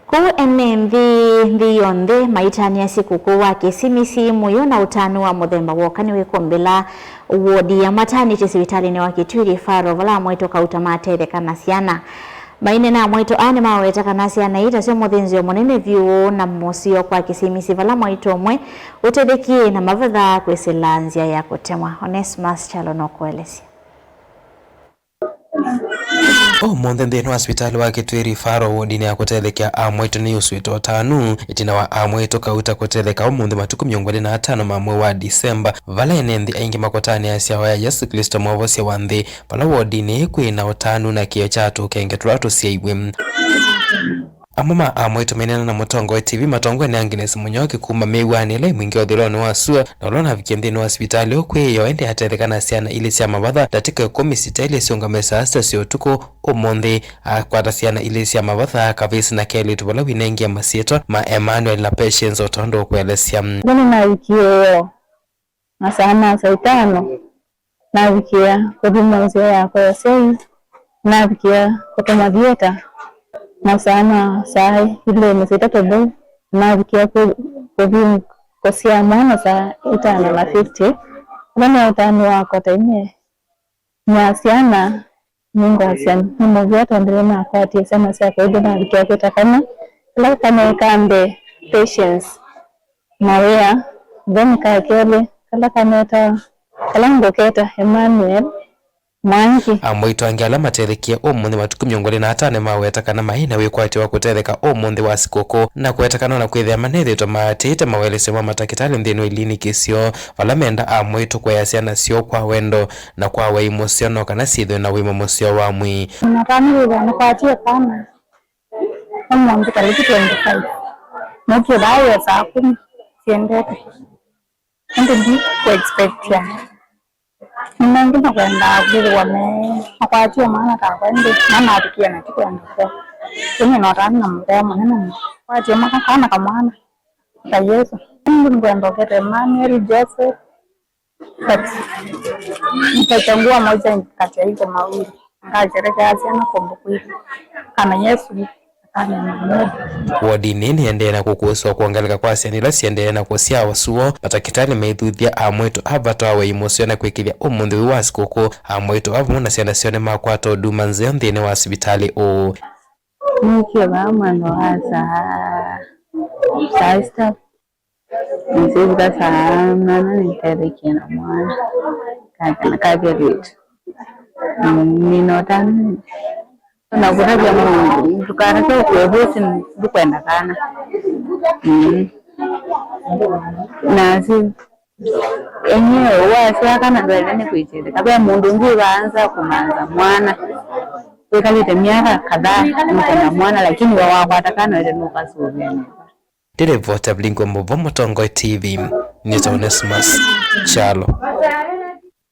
Ku enendi yonde maitania sikukuu wa kisimisi muyo na utanu wa muthemba wokani wikombela wodi ya maternity sibitali wa Kitui faro vala mwito kautamate kana ciana maine na mwito ane maweta kana ciana ita cio muthinzio munene vyu na musio kwa kisimisi vala mwito mwe utethekie na mavatha kwisilanzia ya kutemwa. Onesmus Chalo no kuelesia Omonde nthini wa hospitali wa Kitui faro wodini ya kutelekea amweto ni uswito tanu itina wa amweto kauta kuteleka omonde matuku 25 mamwe wa Disemba vala enendi aingi makotani asia wa Yesu Kristo mwovosia wa nthi pala wodini kwina utanu na kio chatu kenge tulatu siaibwe amama amweto menena na mutongo TV matongo ni Agnes Munyoki kuma meiwani ile mwingi wa dhiloni wa sua na ulona vikiendini wa hospitali okweyo ende hatelekana siana ili siya mavatha datika komisita ili sionga mesa hasta siyo tuko omonde kwa siana ili siya mavatha kavisi na keli tubala winengi ya masieto ma Emmanuel na Patience otondo kwele siya gani na wikio masana saitano na wikia kudumanzio ya kwa sei na wikia kutoma dieta na sana sai ile meseta tobo na wikia kosia mwana saa 5:50 nani utani wako tenye nyasiana Mungu asiana mmo vyote ndio na kwa tia sana saa kwa na wikia kutakana la kama kambe Patience Maria then kakele kala kameta kalango keta Emmanuel Mwangi amwito angala materekia omonde matuku 25 maweta kana mahina wekwati wa kutereka omonde wa sikoko na kuetakana na kwithia manethe to matete mawelese wa matakitali nthino ilini kisio valamenda amwito kwa yasiana sio kwa wendo na kwa waimosiono kana sithwe na wimo musio wa mwi na kamili na kwatia kana omonde kaliki 25 mokyo dayo saa 10 siendete ndi ku expect ya Mungu na kwenda vile wame akwachia maana kakwende mama atikia na kitu andiko kwenye notani na mrema nene kwaje maka kana kamana ta Yesu Mungu ngendo kete Emmanuel Joseph nikachangua moja kati ya hizo mawili ngajereka asiana kombokuifu kana Yesu wodi nini endena kukuswa kuangalika kwa sianila siendena kusia wasuo matakitali meithuthia amweto abata wa imosio na kwikilia omunthi wa sikoko amweto avuna siana sione makwato duma nzeo nthini wa hospitali o nikio mwana wa saa nzibda sana nitereki na mwana kakana kageretu minotani na kuna vya Mungu tukana kwa kuwezi dukwenda kana na si enyewe wasi kana ndwelene kuicheze kabla mundu ngu baanza kumanza mwana wekalite miaka kadhaa mkana mwana lakini wawatakana ile nukasuvene Dede vota Blingo Mobo Motongo TV Nito Onesmus Chalo